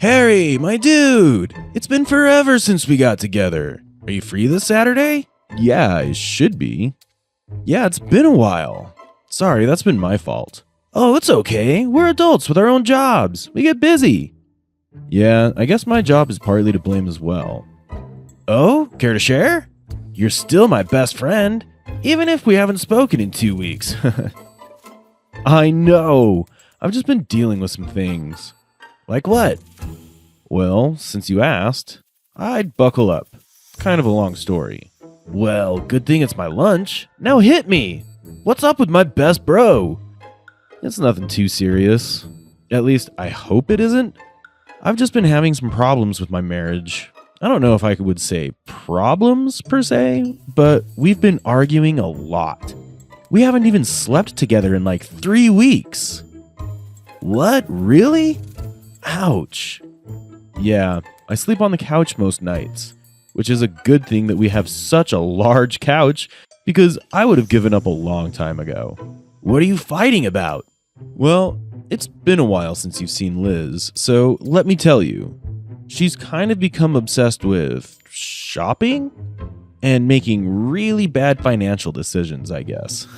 Harry, my dude! It's been forever since we got together. Are you free this Saturday? Yeah, I should be. Yeah, it's been a while. Sorry, that's been my fault. Oh, it's okay. We're adults with our own jobs. We get busy. Yeah, I guess my job is partly to blame as well. Oh, care to share? You're still my best friend, even if we haven't spoken in 2 weeks. I know. I've just been dealing with some things. Like what? Well, since you asked, I'd buckle up. Kind of a long story. Well, good thing it's my lunch. Now hit me! What's up with my best bro? It's nothing too serious. At least, I hope it isn't. I've just been having some problems with my marriage. I don't know if I would say problems per se, but we've been arguing a lot. We haven't even slept together in like 3 weeks. What? Really? Ouch. Yeah, I sleep on the couch most nights, which is a good thing that we have such a large couch because I would have given up a long time ago. What are you fighting about? Well, it's been a while since you've seen Liz, so let me tell you. She's kind of become obsessed with shopping and making really bad financial decisions, I guess.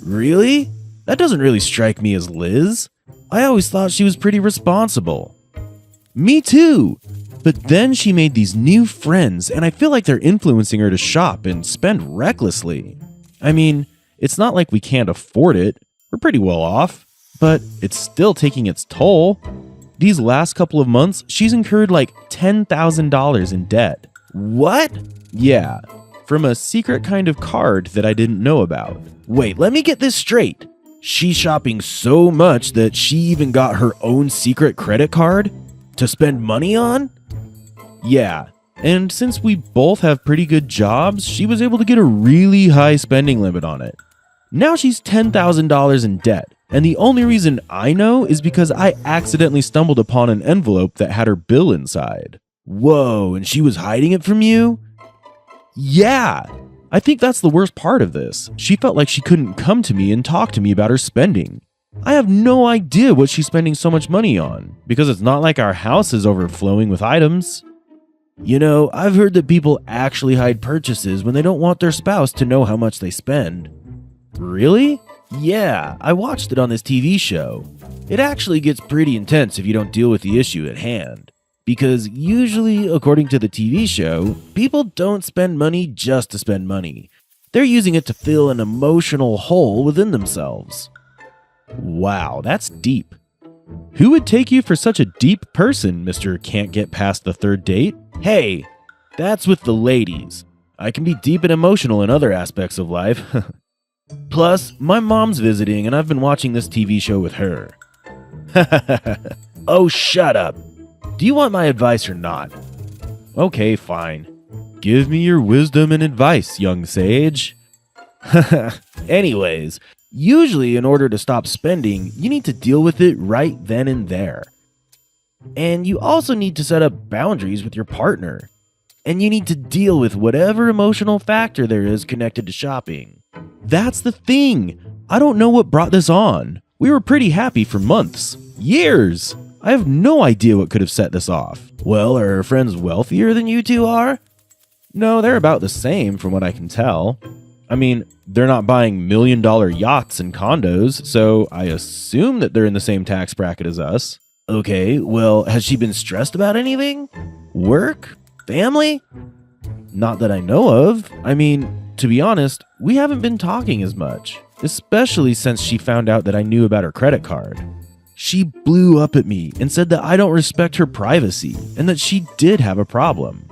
Really? That doesn't really strike me as Liz. I always thought she was pretty responsible. Me too. But then she made these new friends, and I feel like they're influencing her to shop and spend recklessly. I mean, it's not like we can't afford it. We're pretty well off. But it's still taking its toll. These last couple of months, she's incurred like $10,000 in debt. What? Yeah, from a secret kind of card that I didn't know about. Wait, let me get this straight. She's shopping so much that she even got her own secret credit card to spend money on? Yeah, and since we both have pretty good jobs, she was able to get a really high spending limit on it. Now she's $10,000 in debt. And the only reason I know is because I accidentally stumbled upon an envelope that had her bill inside. Whoa, and she was hiding it from you? Yeah, I think that's the worst part of this. She felt like she couldn't come to me and talk to me about her spending. I have no idea what she's spending so much money on, because it's not like our house is overflowing with items. You know, I've heard that people actually hide purchases when they don't want their spouse to know how much they spend. Really? Yeah, I watched it on this TV show. It actually gets pretty intense if you don't deal with the issue at hand. Because usually, according to the TV show, people don't spend money just to spend money. They're using it to fill an emotional hole within themselves. Wow, that's deep. Who would take you for such a deep person, Mr. Can't Get Past the Third Date? Hey, that's with the ladies. I can be deep and emotional in other aspects of life. Plus, my mom's visiting and I've been watching this TV show with her. Oh, shut up. Do you want my advice or not? Okay, fine. Give me your wisdom and advice, young sage. Anyways, usually in order to stop spending, you need to deal with it right then and there. And you also need to set up boundaries with your partner. And you need to deal with whatever emotional factor there is connected to shopping. That's the thing. I don't know what brought this on. We were pretty happy for months. Years. I have no idea what could have set this off. Well, are her friends wealthier than you two are? No, they're about the same from what I can tell. I mean, they're not buying $1 million yachts and condos, so I assume that they're in the same tax bracket as us. Okay, well, has she been stressed about anything? Work? Family? Not that I know of. I mean, to be honest, we haven't been talking as much, especially since she found out that I knew about her credit card. She blew up at me and said that I don't respect her privacy and that she did have a problem.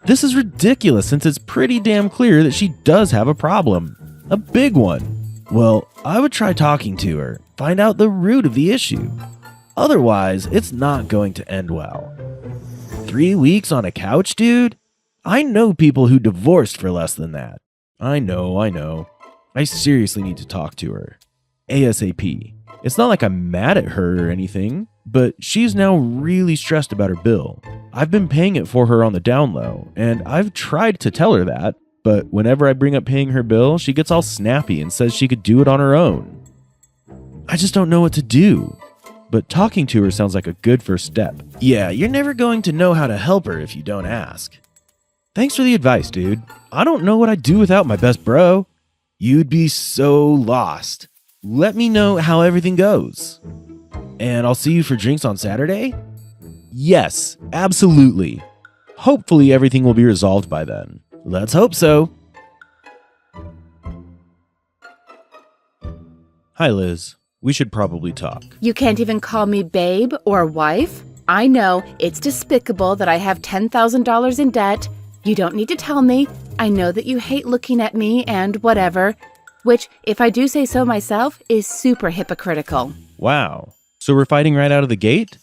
This is ridiculous since it's pretty damn clear that she does have a problem. A big one. Well, I would try talking to her, find out the root of the issue. Otherwise, it's not going to end well. 3 weeks on a couch, dude? I know people who divorced for less than that. I know. I seriously need to talk to her. ASAP. It's not like I'm mad at her or anything, but she's now really stressed about her bill. I've been paying it for her on the down low, and I've tried to tell her that, but whenever I bring up paying her bill, she gets all snappy and says she could do it on her own. I just don't know what to do. but talking to her sounds like a good first step. Yeah, you're never going to know how to help her if you don't ask. Thanks for the advice, dude. I don't know what I'd do without my best bro. You'd be so lost. Let me know how everything goes. And I'll see you for drinks on Saturday? Yes, absolutely. Hopefully everything will be resolved by then. Let's hope so. Hi, Liz. We should probably talk. You can't even call me babe or wife? I know it's despicable that I have $10,000 in debt. You don't need to tell me. I know that you hate looking at me and whatever, which, if I do say so myself, is super hypocritical. Wow. So we're fighting right out of the gate?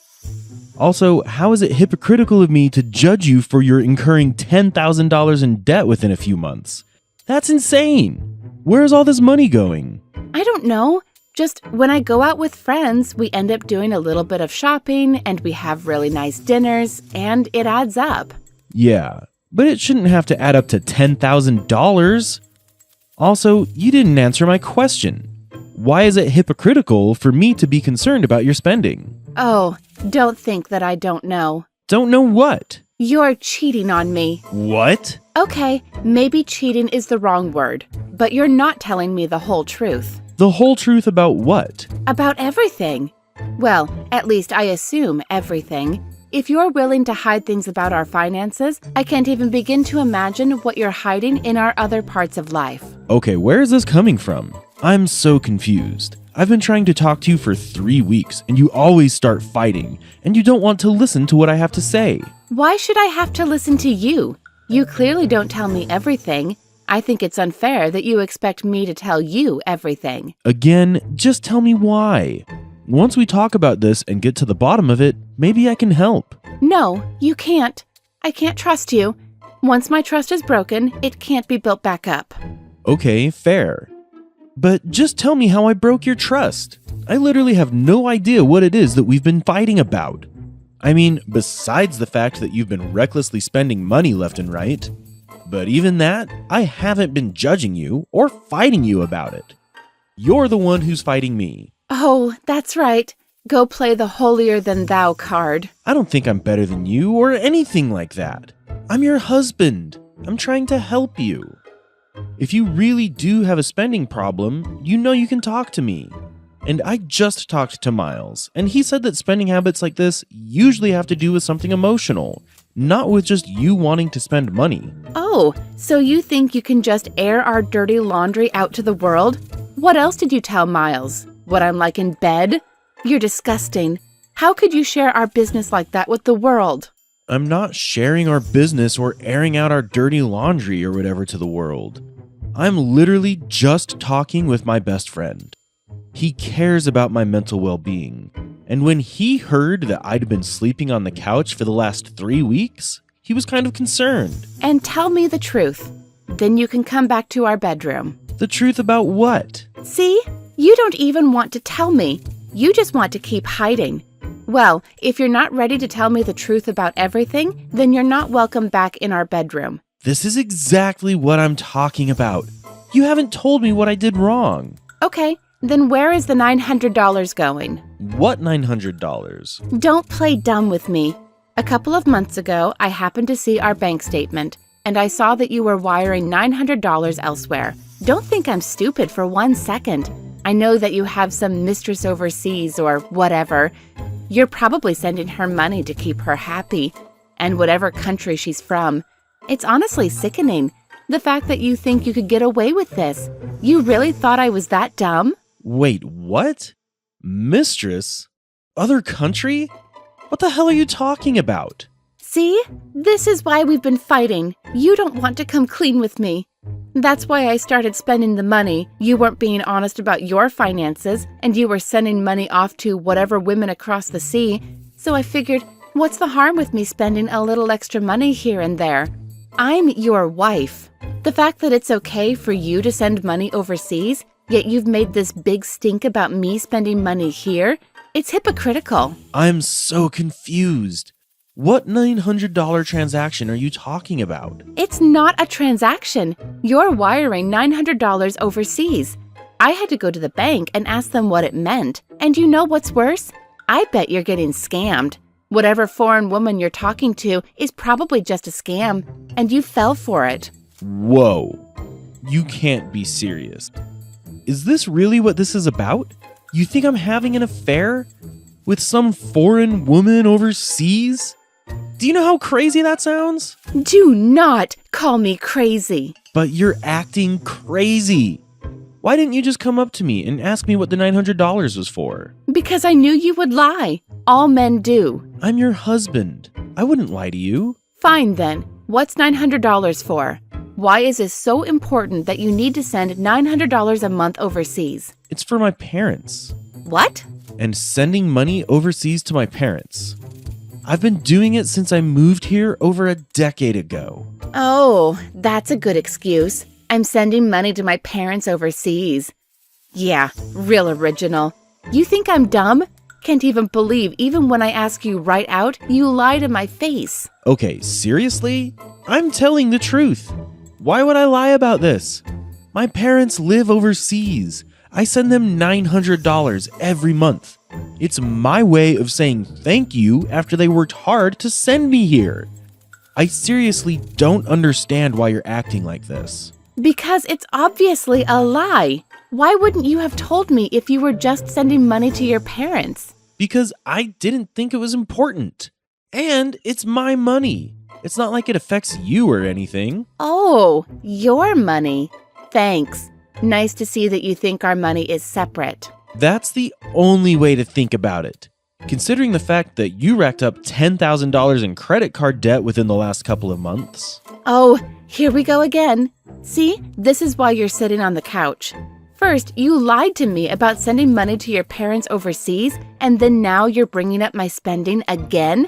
Also, how is it hypocritical of me to judge you for your incurring $10,000 in debt within a few months? That's insane. Where's all this money going? I don't know. Just when I go out with friends, we end up doing a little bit of shopping and we have really nice dinners and it adds up. Yeah, but it shouldn't have to add up to $10,000. Also, you didn't answer my question. Why is it hypocritical for me to be concerned about your spending? Oh, don't think that I don't know. Don't know what? You're cheating on me. What? Okay, maybe cheating is the wrong word, but you're not telling me the whole truth. The whole truth about what? About everything. Well, at least I assume everything. If you're willing to hide things about our finances, I can't even begin to imagine what you're hiding in our other parts of life. Okay, where is this coming from? I'm so confused. I've been trying to talk to you for 3 weeks, and you always start fighting, and you don't want to listen to what I have to say. Why should I have to listen to you? You clearly don't tell me everything. I think it's unfair that you expect me to tell you everything. Again, just tell me why. Once we talk about this and get to the bottom of it, maybe I can help. No, you can't. I can't trust you. Once my trust is broken, it can't be built back up. Okay, fair. But just tell me how I broke your trust. I literally have no idea what it is that we've been fighting about. I mean, besides the fact that you've been recklessly spending money left and right. But even that, I haven't been judging you or fighting you about it. You're the one who's fighting me. Oh, that's right. Go play the holier-than-thou card. I don't think I'm better than you or anything like that. I'm your husband. I'm trying to help you. If you really do have a spending problem, you know you can talk to me. And I just talked to Miles, and he said that spending habits like this usually have to do with something emotional, not with just you wanting to spend money. Oh, so you think you can just air our dirty laundry out to the world? What else did you tell Miles? What I'm like in bed? You're disgusting. How could you share our business like that with the world? I'm not sharing our business or airing out our dirty laundry or whatever to the world. I'm literally just talking with my best friend. He cares about my mental well-being. And when he heard that I'd been sleeping on the couch for the last 3 weeks, he was kind of concerned. And tell me the truth. Then you can come back to our bedroom. The truth about what? See? You don't even want to tell me. You just want to keep hiding. Well, if you're not ready to tell me the truth about everything, then you're not welcome back in our bedroom. This is exactly what I'm talking about. You haven't told me what I did wrong. Okay, then where is the $900 going? What $900? Don't play dumb with me. A couple of months ago, I happened to see our bank statement, and I saw that you were wiring $900 elsewhere. Don't think I'm stupid for 1 second. I know that you have some mistress overseas or whatever. You're probably sending her money to keep her happy, and whatever country she's from. It's honestly sickening, the fact that you think you could get away with this. You really thought I was that dumb? Wait, what? Mistress? Other country? What the hell are you talking about? See? This is why we've been fighting. You don't want to come clean with me. That's why I started spending the money. You weren't being honest about your finances, and you were sending money off to whatever women across the sea. So I figured, what's the harm with me spending a little extra money here and there? I'm your wife. The fact that it's okay for you to send money overseas, yet you've made this big stink about me spending money here, it's hypocritical. I'm so confused. What $900 transaction are you talking about? It's not a transaction. You're wiring $900 overseas. I had to go to the bank and ask them what it meant. And you know what's worse? I bet you're getting scammed. Whatever foreign woman you're talking to is probably just a scam, and you fell for it. Whoa. You can't be serious. Is this really what this is about? You think I'm having an affair with some foreign woman overseas? Do you know how crazy that sounds? Do not call me crazy. But you're acting crazy. Why didn't you just come up to me and ask me what the $900 was for? Because I knew you would lie. All men do. I'm your husband. I wouldn't lie to you. Fine then. What's $900 for? Why is this so important that you need to send $900 a month overseas? It's for my parents. What? And sending money overseas to my parents. I've been doing it since I moved here over a decade ago. Oh, that's a good excuse. I'm sending money to my parents overseas. Yeah, real original. You think I'm dumb? Can't even believe even when I ask you right out, you lie to my face. Okay, seriously? I'm telling the truth. Why would I lie about this? My parents live overseas. I send them $900 every month. It's my way of saying thank you after they worked hard to send me here. I seriously don't understand why you're acting like this. Because it's obviously a lie. Why wouldn't you have told me if you were just sending money to your parents? Because I didn't think it was important. And it's my money. It's not like it affects you or anything. Oh, your money. Thanks. Nice to see that you think our money is separate. That's the only way to think about it. Considering the fact that you racked up $10,000 in credit card debt within the last couple of months. Oh, here we go again. See, this is why you're sitting on the couch. First, you lied to me about sending money to your parents overseas, and then now you're bringing up my spending again?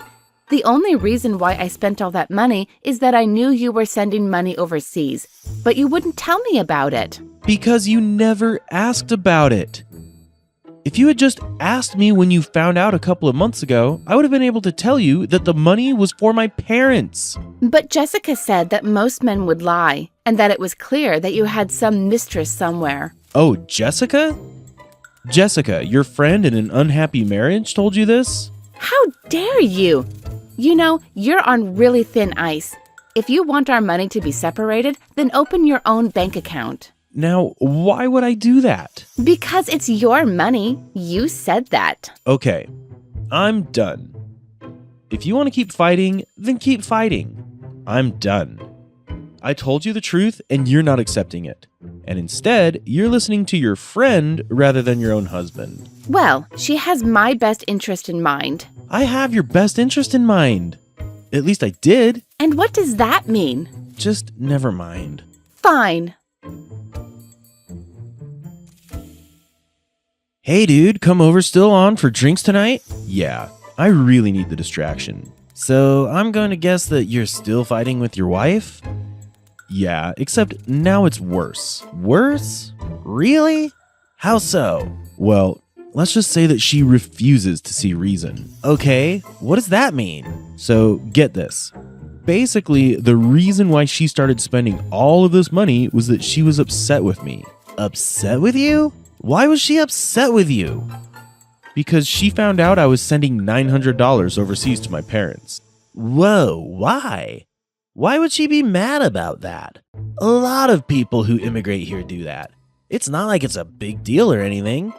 The only reason why I spent all that money is that I knew you were sending money overseas, but you wouldn't tell me about it. Because you never asked about it. If you had just asked me when you found out a couple of months ago, I would have been able to tell you that the money was for my parents. But Jessica said that most men would lie, and that it was clear that you had some mistress somewhere. Oh, Jessica? Jessica, your friend in an unhappy marriage told you this? How dare you? You know, you're on really thin ice. If you want our money to be separated, then open your own bank account. Now, why would I do that? Because it's your money. You said that. Okay, I'm done. If you want to keep fighting, then keep fighting. I'm done. I told you the truth and you're not accepting it. And instead, you're listening to your friend rather than your own husband. Well, she has my best interest in mind. I have your best interest in mind. At least I did. And what does that mean? Just never mind. Fine. Hey dude, come over still on for drinks tonight? Yeah, I really need the distraction. So I'm going to guess that you're still fighting with your wife? Yeah, except now it's worse. Worse? Really? How so? Well, let's just say that she refuses to see reason. Okay, what does that mean? So get this. Basically, the reason why she started spending all of this money was that she was upset with me. Upset with you? Why was she upset with you? Because she found out I was sending $900 overseas to my parents. Whoa, why? Why would she be mad about that? A lot of people who immigrate here do that. It's not like it's a big deal or anything.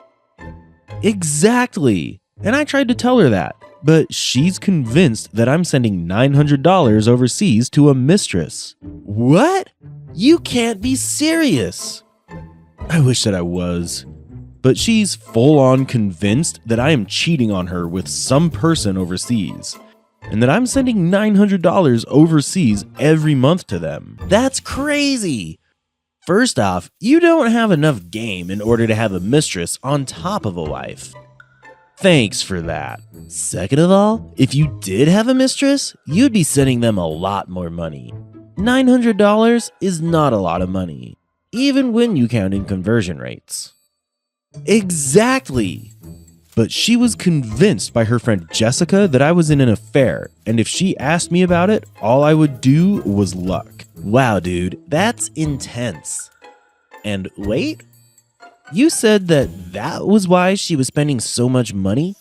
Exactly. And I tried to tell her that, but she's convinced that I'm sending $900 overseas to a mistress. What? You can't be serious. I wish that I was. But she's full-on convinced that I am cheating on her with some person overseas, and that I'm sending $900 overseas every month to them. That's crazy! First off, you don't have enough game in order to have a mistress on top of a wife. Thanks for that. Second of all, if you did have a mistress, you'd be sending them a lot more money. $900 is not a lot of money, even when you count in conversion rates. Exactly! But she was convinced by her friend Jessica that I was in an affair, and if she asked me about it, all I would do was luck. Wow, dude, that's intense. And wait, you said that was why she was spending so much money?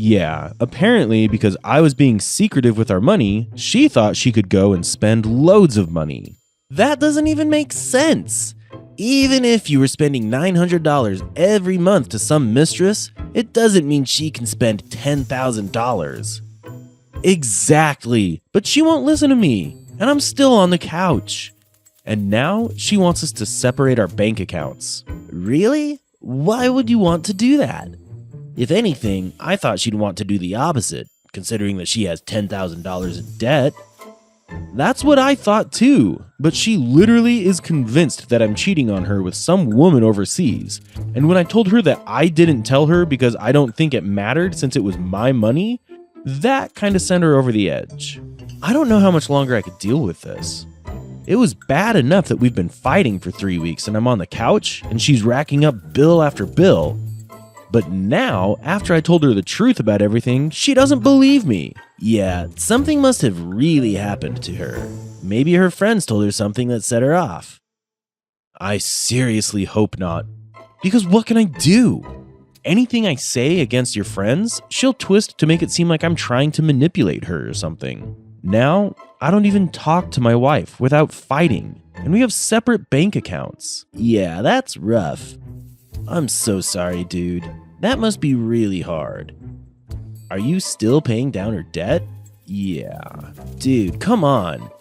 Yeah, apparently because I was being secretive with our money, she thought she could go and spend loads of money. That doesn't even make sense. Even if you were spending $900 every month to some mistress, it doesn't mean she can spend $10,000. Exactly, but she won't listen to me, and I'm still on the couch. And now she wants us to separate our bank accounts. Really? Why would you want to do that? If anything, I thought she'd want to do the opposite, considering that she has $10,000 in debt. That's what I thought too, but she literally is convinced that I'm cheating on her with some woman overseas. And when I told her that I didn't tell her because I don't think it mattered since it was my money, that kind of sent her over the edge. I don't know how much longer I could deal with this. It was bad enough that we've been fighting for 3 weeks and I'm on the couch and she's racking up bill after bill. But now, after I told her the truth about everything, she doesn't believe me. Yeah, something must have really happened to her. Maybe her friends told her something that set her off. I seriously hope not. Because what can I do? Anything I say against your friends, she'll twist to make it seem like I'm trying to manipulate her or something. Now, I don't even talk to my wife without fighting, and we have separate bank accounts. Yeah, that's rough. I'm so sorry, dude. That must be really hard. Are you still paying down her debt? Yeah. Dude, come on.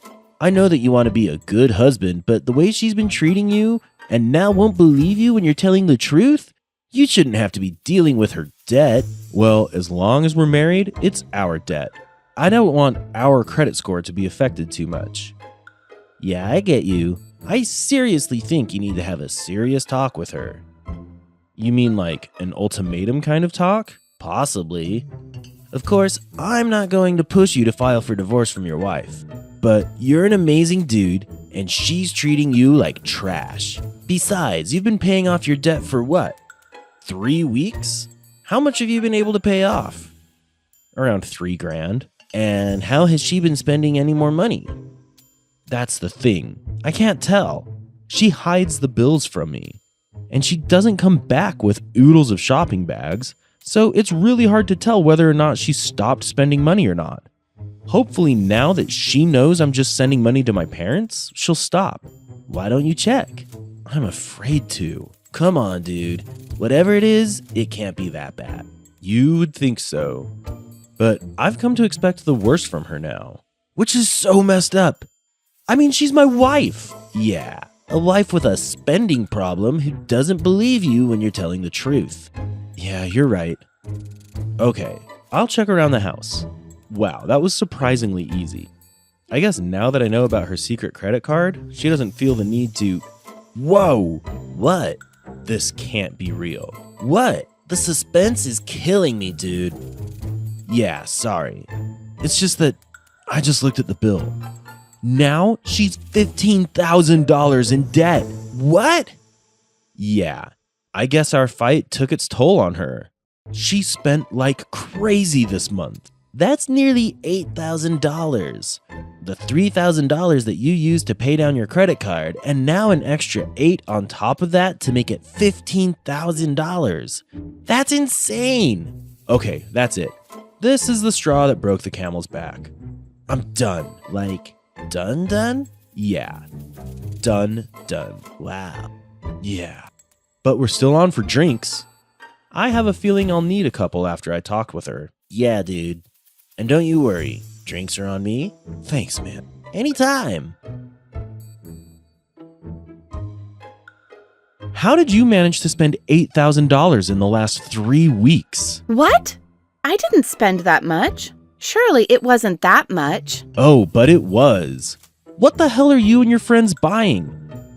I know that you want to be a good husband, but the way she's been treating you, and now won't believe you when you're telling the truth, you shouldn't have to be dealing with her debt. Well, as long as we're married, it's our debt. I don't want our credit score to be affected too much. Yeah, I get you. I seriously think you need to have a serious talk with her. You mean like an ultimatum kind of talk? Possibly. Of course, I'm not going to push you to file for divorce from your wife. But you're an amazing dude, and she's treating you like trash. Besides, you've been paying off your debt for what? 3 weeks? How much have you been able to pay off? Around $3,000. And how has she been spending any more money? That's the thing. I can't tell. She hides the bills from me. And she doesn't come back with oodles of shopping bags, so it's really hard to tell whether or not she stopped spending money or not. Hopefully now that she knows I'm just sending money to my parents, she'll stop. Why don't you check? I'm afraid to. Come on, dude. Whatever it is, it can't be that bad. You would think so. But I've come to expect the worst from her now, which is so messed up. I mean, she's my wife. Yeah, a wife with a spending problem who doesn't believe you when you're telling the truth. Yeah, you're right. Okay, I'll check around the house. Wow, that was surprisingly easy. I guess now that I know about her secret credit card, she doesn't feel the need to... Whoa! What? This can't be real. What? The suspense is killing me, dude. Yeah, sorry. It's just that I just looked at the bill. Now she's $15,000 in debt. What? Yeah, I guess our fight took its toll on her. She spent like crazy this month. That's nearly $8,000. The $3,000 that you used to pay down your credit card, and now an extra $8,000 on top of that to make it $15,000. That's insane. Okay, that's it. This is the straw that broke the camel's back. I'm done. Like, done? Yeah. Done. Wow. Yeah. But we're still on for drinks. I have a feeling I'll need a couple after I talk with her. Yeah, dude. And don't you worry. Drinks are on me. Thanks, man. Anytime. How did you manage to spend $8,000 in the last 3 weeks? What? I didn't spend that much. Surely it wasn't that much. Oh, but it was. What the hell are you and your friends buying?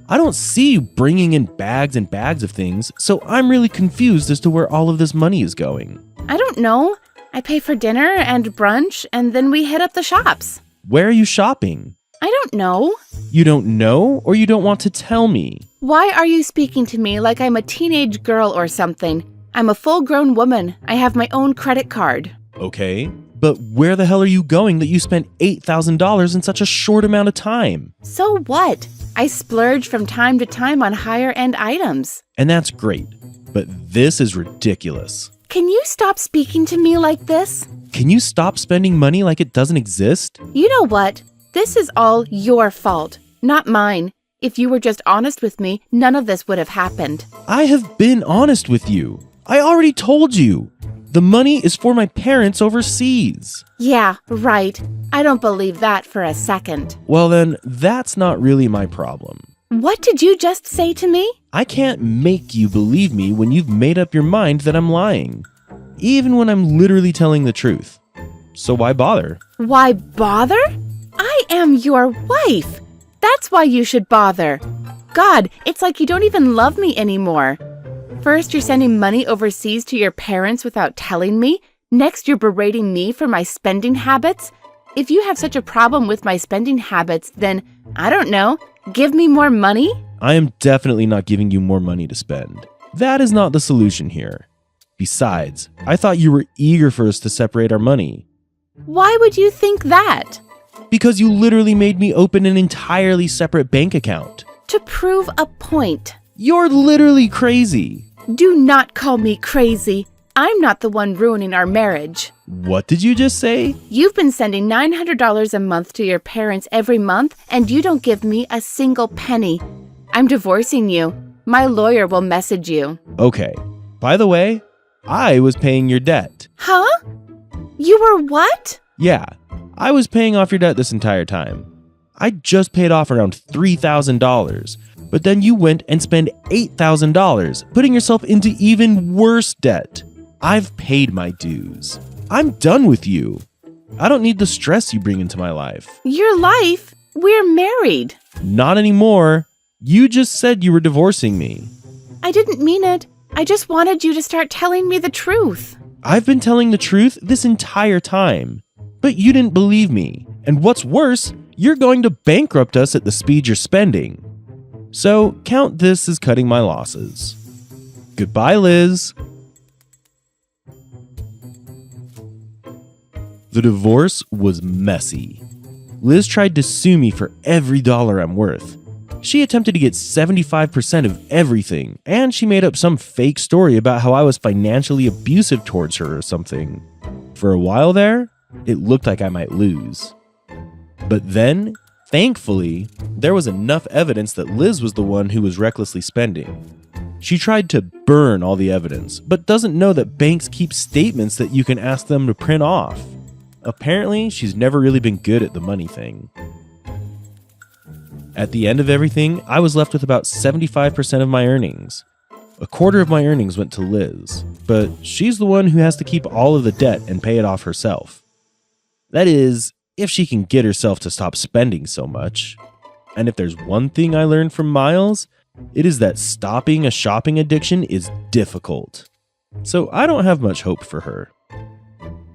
I don't see you bringing in bags and bags of things, so I'm really confused as to where all of this money is going. I don't know. I pay for dinner and brunch, and then we hit up the shops. Where are you shopping? I don't know. You don't know, or you don't want to tell me? Why are you speaking to me like I'm a teenage girl or something? I'm a full-grown woman. I have my own credit card. Okay, but where the hell are you going that you spent $8,000 in such a short amount of time? So what? I splurge from time to time on higher-end items. And that's great, but this is ridiculous. can you stop speaking to me like this? Can you stop spending money like it doesn't exist? You know what? This is all your fault, not mine. If you were just honest with me, none of this would have happened. I have been honest with you. I already told you. The money is for my parents overseas. Yeah, right. I don't believe that for a second. Well then, that's not really my problem. What did you just say to me? I can't make you believe me when you've made up your mind that I'm lying, even when I'm literally telling the truth. So why bother? Why bother? I am your wife. That's why you should bother. God, it's like you don't even love me anymore. First, you're sending money overseas to your parents without telling me. Next, you're berating me for my spending habits. If you have such a problem with my spending habits, then, I don't know, give me more money? I am definitely not giving you more money to spend. That is not the solution here. Besides, I thought you were eager for us to separate our money. Why would you think that? Because you literally made me open an entirely separate bank account. To prove a point. You're literally crazy. Do not call me crazy. I'm not the one ruining our marriage. What did you just say? You've been sending $900 a month to your parents every month, and you don't give me a single penny. I'm divorcing you. My lawyer will message you. Okay. By the way, I was paying your debt. Huh? You were what? Yeah, I was paying off your debt this entire time. I just paid off around $3,000, but then you went and spent $8,000, putting yourself into even worse debt. I've paid my dues. I'm done with you. I don't need the stress you bring into my life. Your life? We're married. Not anymore. You just said you were divorcing me. I didn't mean it. I just wanted you to start telling me the truth. I've been telling the truth this entire time, but you didn't believe me. And what's worse, you're going to bankrupt us at the speed you're spending. So count this as cutting my losses. Goodbye, Liz. The divorce was messy. Liz tried to sue me for every dollar I'm worth. She attempted to get 75% of everything, and she made up some fake story about how I was financially abusive towards her or something. For a while there, it looked like I might lose. But then, thankfully, there was enough evidence that Liz was the one who was recklessly spending. She tried to burn all the evidence, but doesn't know that banks keep statements that you can ask them to print off. Apparently, she's never really been good at the money thing. At the end of everything, I was left with about 75% of my earnings. A quarter of my earnings went to Liz, but she's the one who has to keep all of the debt and pay it off herself. That is, if she can get herself to stop spending so much. And if there's one thing I learned from Miles, it is that stopping a shopping addiction is difficult. So I don't have much hope for her.